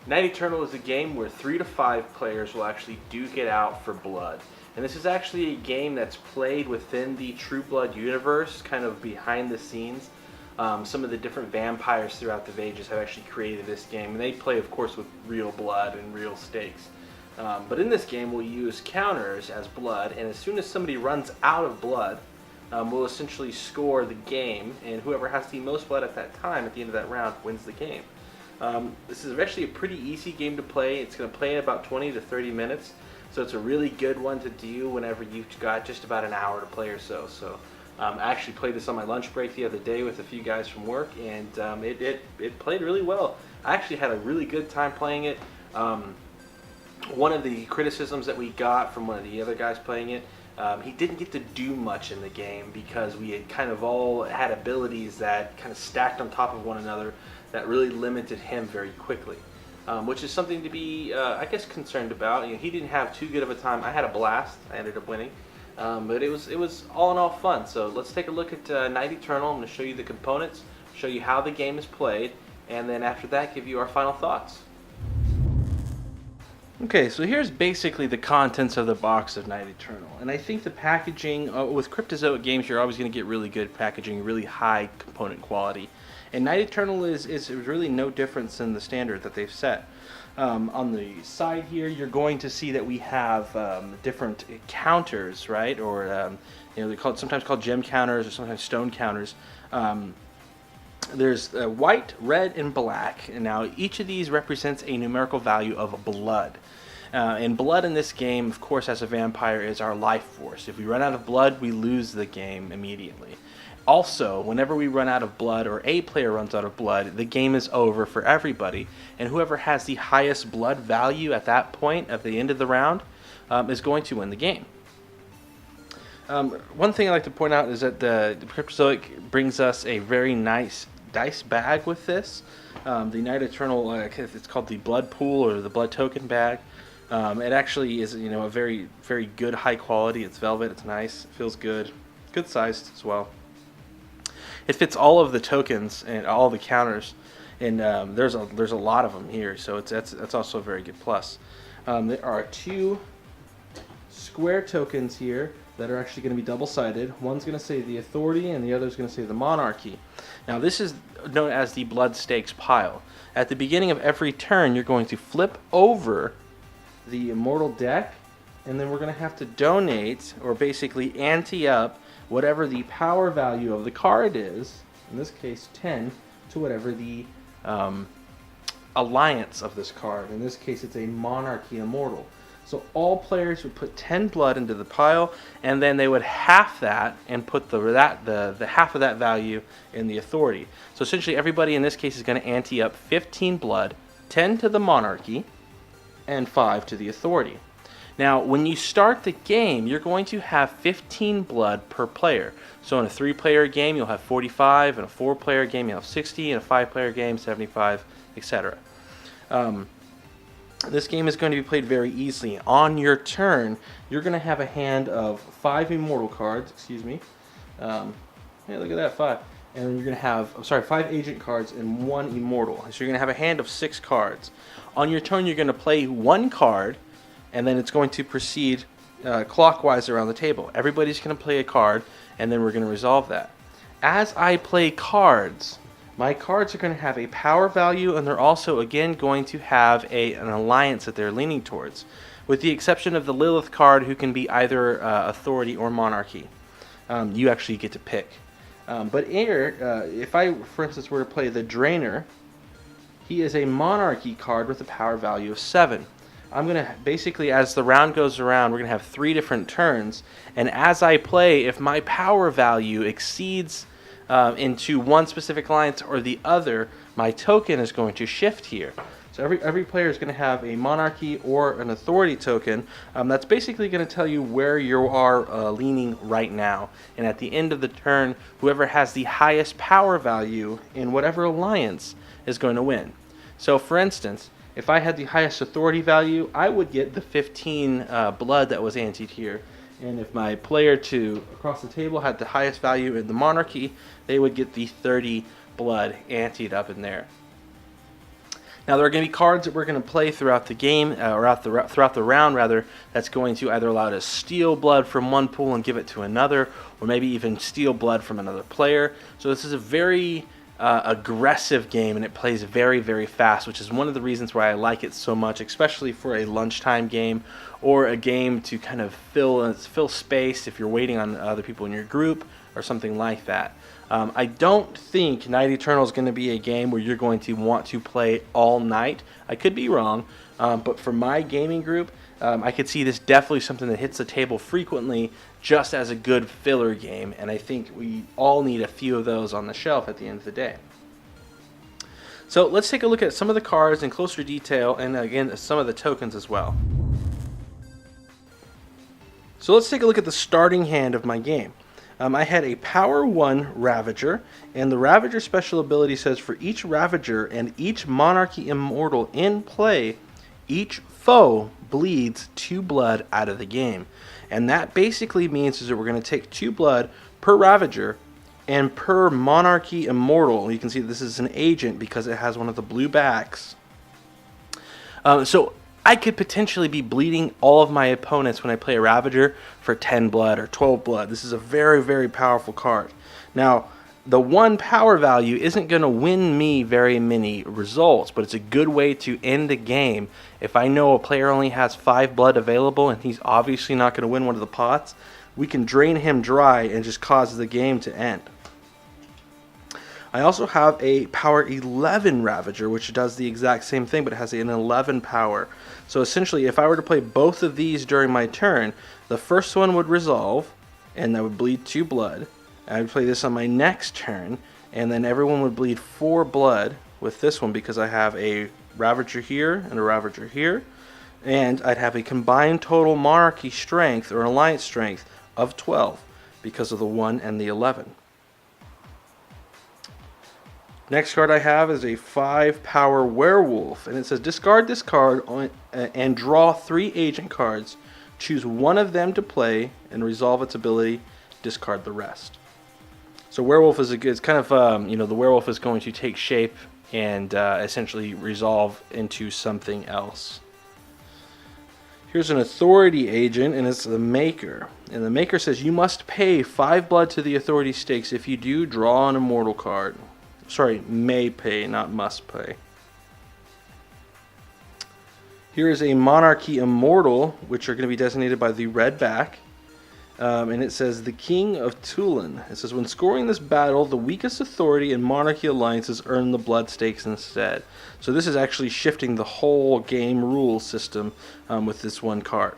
Night Eternal is a game where 3 to 5 players will actually duke it out for blood. And this is actually a game that's played within the True Blood universe, kind of behind the scenes. Some of the different vampires throughout the ages have actually created this game, and they play, of course, with real blood and real stakes. But in this game, we'll use counters as blood, and as soon as somebody runs out of blood, we'll essentially score the game, and whoever has the most blood at that time, at the end of that round, wins the game. This is actually a pretty easy game to play. It's going to play in about 20 to 30 minutes, so it's a really good one to do whenever you've got just about an hour to play or so. I actually played this on my lunch break the other day with a few guys from work, and it played really well. I actually had a really good time playing it. One of the criticisms that we got from one of the other guys playing it, he didn't get to do much in the game because we had kind of all had abilities that kind of stacked on top of one another that really limited him very quickly, which is something to be, I guess, concerned about. You know, he didn't have too good of a time. I had a blast. I ended up winning. But it was all in all fun. So let's take a look at Night Eternal. I'm going to show you the components, show you how the game is played, and then after that give you our final thoughts. Okay, so here's basically the contents of the box of Night Eternal. And I think the packaging, with Cryptozoic games, you're always going to get really good packaging, really high component quality. And Night Eternal is really no different than the standard that they've set. On the side here, you're going to see that we have different counters, right? Or they're sometimes called gem counters or sometimes stone counters. There's white, red, and black. And now each of these represents a numerical value of blood. And blood in this game, of course, as a vampire, is our life force. If we run out of blood, we lose the game immediately. Also, whenever we run out of blood, or a player runs out of blood, the game is over for everybody. And whoever has the highest blood value at that point, at the end of the round, is going to win the game. One thing I'd like to point out is that the Cryptozoic brings us a very nice dice bag with this. The Night Eternal, it's called the Blood Pool or the Blood Token bag. It actually is, a very, very good high quality. It's velvet. It's nice. It feels good. Good sized as well. It fits all of the tokens and all the counters, and there's a lot of them here, so that's also a very good plus. There are 2 square tokens here that are actually going to be double-sided. One's going to say the Authority, and the other is going to say the Monarchy. Now, this is known as the Blood Stakes pile. At the beginning of every turn, you're going to flip over the Immortal deck, and then we're going to have to donate, or basically ante up, whatever the power value of the card is, in this case 10, to whatever the alliance of this card. In this case, it's a Monarchy Immortal. So all players would put 10 blood into the pile, and then they would half that and put the half of that value in the Authority. So essentially everybody in this case is going to ante up 15 blood, 10 to the Monarchy, and 5 to the Authority. Now, when you start the game, you're going to have 15 blood per player. So in a 3-player game, you'll have 45. In a 4-player game, you'll have 60. In a 5-player game, 75, etc. This game is going to be played very easily. On your turn, you're going to have a hand of 5 Immortal cards. Excuse me. Hey, look at that, 5. And you're going to have, 5 Agent cards and 1 Immortal. So you're going to have a hand of 6 cards. On your turn, you're going to play 1 card, and then it's going to proceed clockwise around the table. Everybody's going to play a card, and then we're going to resolve that. As I play cards, my cards are going to have a power value, and they're also, again, going to have an alliance that they're leaning towards, with the exception of the Lilith card, who can be either Authority or Monarchy. You actually get to pick. But here, if I, for instance, were to play the Drainer, he is a Monarchy card with a power value of 7. I'm going to basically, as the round goes around, we're going to have 3 different turns. And as I play, if my power value exceeds into one specific alliance or the other, my token is going to shift here. So every player is going to have a Monarchy or an Authority token. That's basically going to tell you where you are leaning right now. And at the end of the turn, whoever has the highest power value in whatever alliance is going to win. So for instance, if I had the highest Authority value, I would get the 15 blood that was anteed here. And if my player across the table had the highest value in the Monarchy, they would get the 30 blood anteed up in there. Now there are going to be cards that we're going to play throughout the game, or throughout the round rather, that's going to either allow us to steal blood from one pool and give it to another, or maybe even steal blood from another player. So this is a very aggressive game, and it plays very, very fast, which is one of the reasons why I like it so much, especially for a lunchtime game or a game to kind of fill space if you're waiting on other people in your group or something like that. I don't think Night Eternal is going to be a game where you're going to want to play all night. I could be wrong, but for my gaming group, I could see this definitely something that hits the table frequently just as a good filler game, and I think we all need a few of those on the shelf at the end of the day. So let's take a look at some of the cards in closer detail, and again some of the tokens as well. So let's take a look at the starting hand of my game. I had a Power 1 Ravager, and the Ravager special ability says for each Ravager and each Monarchy Immortal in play, each foe bleeds 2 blood out of the game. And that basically means is that we're going to take 2 blood per Ravager and per Monarchy Immortal. You can see this is an agent because it has one of the blue backs. So I could potentially be bleeding all of my opponents when I play a Ravager for 10 blood or 12 blood. This is a very, very powerful card. Now, the 1 power value isn't going to win me very many results, but it's a good way to end the game. If I know a player only has 5 blood available and he's obviously not going to win one of the pots, we can drain him dry and just cause the game to end. I also have a Power 11 Ravager, which does the exact same thing, but it has an 11 power. So essentially, if I were to play both of these during my turn, the first one would resolve, and that would bleed 2 blood. I would play this on my next turn, and then everyone would bleed 4 blood with this one because I have a Ravager here and a Ravager here, and I'd have a combined total Monarchy strength or Alliance strength of 12 because of the 1 and the 11. Next card I have is a 5 power Werewolf, and it says discard this card and draw 3 agent cards. Choose one of them to play and resolve its ability. Discard the rest. So Werewolf is it's kind of the Werewolf is going to take shape and essentially resolve into something else. Here's an Authority agent, and it's the Maker. And the Maker says you must pay 5 blood to the Authority stakes. If you do, draw an Immortal card. Sorry, may pay, not must pay. Here is a Monarchy Immortal, which are going to be designated by the red back. And it says the King of Tulin. It says when scoring this battle, the weakest Authority and Monarchy alliances earn the blood stakes instead. So this is actually shifting the whole game rule system with this one card.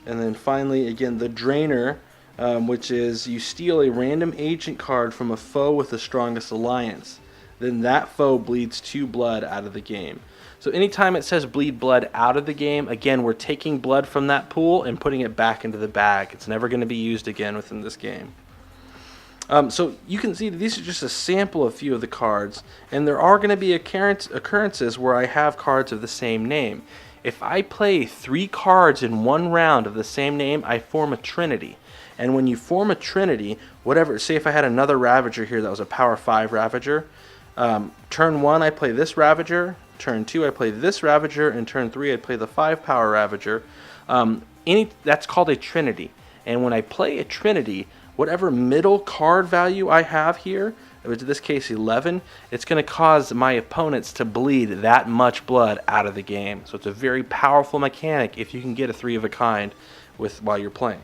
And then finally, again, the Drainer. Which is you steal a random agent card from a foe with the strongest alliance. Then that foe bleeds 2 blood out of the game. So anytime it says bleed blood out of the game, again, we're taking blood from that pool and putting it back into the bag. It's never going to be used again within this game. So you can see that these are just a sample of a few of the cards, and there are going to be occurrences where I have cards of the same name. If I play 3 cards in one round of the same name, I form a trinity. And when you form a trinity, whatever, say if I had another Ravager here that was a Power 5 Ravager, turn 1 I play this Ravager, turn 2 I play this Ravager, and turn 3 I play the 5 power Ravager. That's called a trinity. And when I play a trinity, whatever middle card value I have here, in this case 11, it's going to cause my opponents to bleed that much blood out of the game. So it's a very powerful mechanic if you can get a 3 of a kind while you're playing.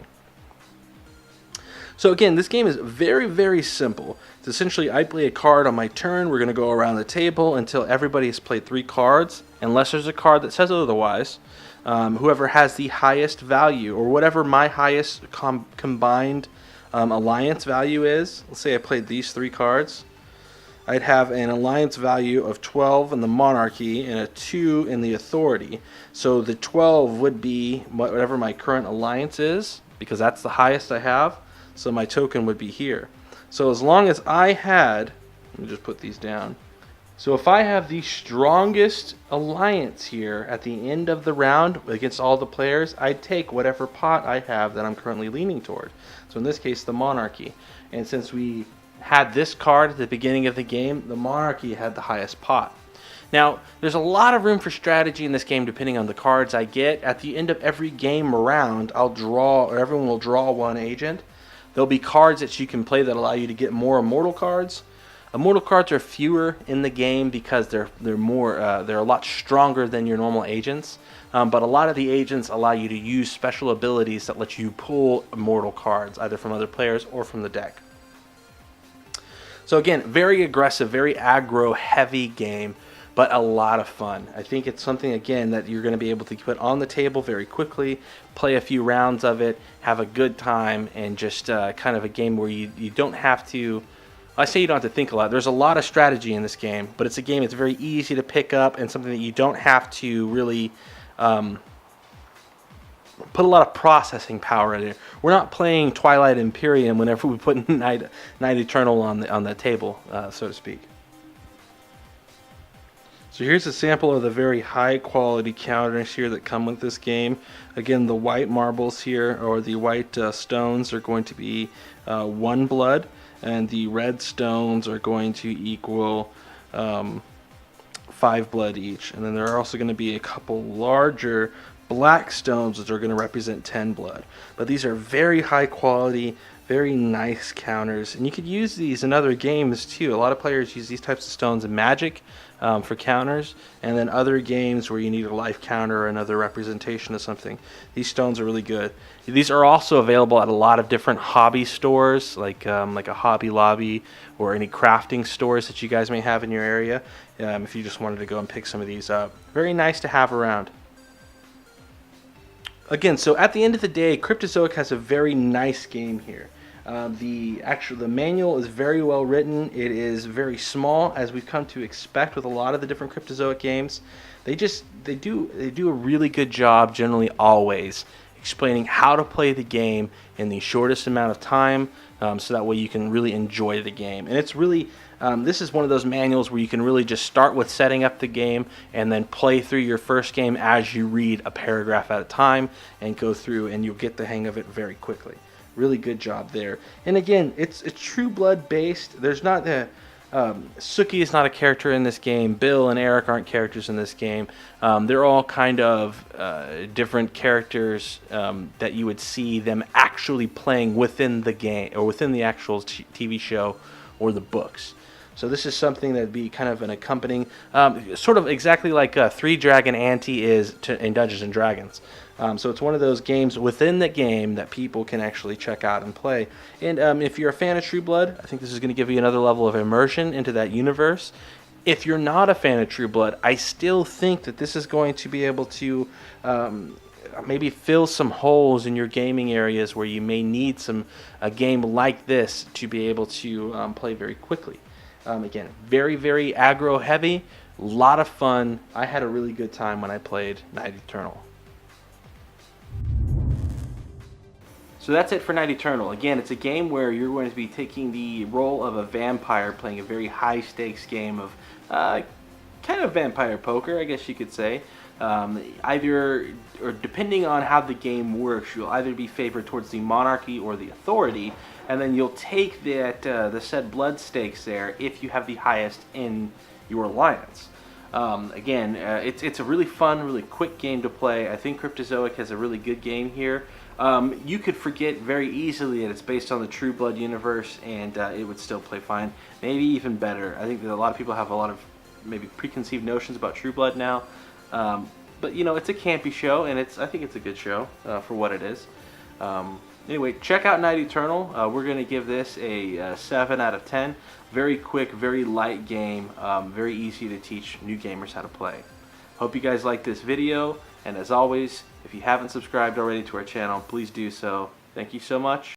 So again, this game is very, very simple. It's essentially I play a card on my turn. We're going to go around the table until everybody has played 3 cards, unless there's a card that says otherwise. Whoever has the highest value, or whatever my highest combined alliance value is. Let's say I played these 3 cards. I'd have an alliance value of 12 in the Monarchy and a 2 in the Authority. So the 12 would be whatever my current alliance is, because that's the highest I have. So my token would be here. So as long as I had, let me just put these down. So if I have the strongest alliance here at the end of the round against all the players, I'd take whatever pot I have that I'm currently leaning toward. So in this case, the Monarchy. And since we had this card at the beginning of the game, the Monarchy had the highest pot. Now, there's a lot of room for strategy in this game depending on the cards I get. At the end of every game round, I'll draw, or everyone will draw one agent. There'll be cards that you can play that allow you to get more immortal cards. Immortal cards are fewer in the game because they're a lot stronger than your normal agents. But a lot of the agents allow you to use special abilities that let you pull immortal cards, either from other players or from the deck. So again, very aggressive, very aggro heavy game, but a lot of fun. I think it's something, again, that you're going to be able to put on the table very quickly, play a few rounds of it, have a good time, and just kind of a game where you don't have to, I say you don't have to think a lot. There's a lot of strategy in this game, but it's a game that's very easy to pick up and something that you don't have to really put a lot of processing power in it. We're not playing Twilight Imperium whenever we put Night Eternal on the table, so to speak. So here's a sample of the very high quality counters here that come with this game. Again, the white marbles here, or the white stones, are going to be 1 blood, and the red stones are going to equal 5 blood each. And then there are also going to be a couple larger black stones which are going to represent 10 blood. But these are very high quality, very nice counters, and you could use these in other games too. A lot of players use these types of stones in Magic for counters, and then other games where you need a life counter or another representation of something. These stones are really good. These are also available at a lot of different hobby stores, like a Hobby Lobby or any crafting stores that you guys may have in your area, if you just wanted to go and pick some of these up. Very nice to have around. Again, so at the end of the day, Cryptozoic has a very nice game here. The manual is very well written. It is very small, as we've come to expect with a lot of the different Cryptozoic games. They do a really good job, generally always, explaining how to play the game in the shortest amount of time, so that way you can really enjoy the game. And it's really this is one of those manuals where you can really just start with setting up the game and then play through your first game as you read a paragraph at a time and go through, and you'll get the hang of it very quickly. Really good job there. And again, it's True Blood based. There's not the Suki is not a character in this game. Bill and Eric aren't characters in this game. They're all kind of different characters that you would see them actually playing within the game or within the actual TV show or the books. So this is something that'd be kind of an accompanying, sort of exactly like Three Dragon Ante is in Dungeons and Dragons. So it's one of those games within the game that people can actually check out and play. And if you're a fan of True Blood, I think this is going to give you another level of immersion into that universe. If you're not a fan of True Blood, I still think that this is going to be able to maybe fill some holes in your gaming areas where you may need a game like this to be able to play very quickly. Again, very, very aggro heavy, a lot of fun. I had a really good time when I played Night Eternal. So that's it for Night Eternal. Again, it's a game where you're going to be taking the role of a vampire, playing a very high stakes game of kind of vampire poker, I guess you could say. Either, or depending on how the game works, you'll either be favored towards the monarchy or the authority, and then you'll take the said blood stakes there if you have the highest in your alliance. Again, it's a really fun, really quick game to play. I think Cryptozoic has a really good game here. You could forget very easily that it's based on the True Blood universe, and it would still play fine. Maybe even better. I think that a lot of people have a lot of maybe preconceived notions about True Blood now. But you know, it's a campy show, and I think it's a good show for what it is. Anyway, check out Night Eternal. We're going to give this a 7 out of 10. Very quick, very light game. Very easy to teach new gamers how to play. Hope you guys like this video, and as always, if you haven't subscribed already to our channel, please do so. Thank you so much.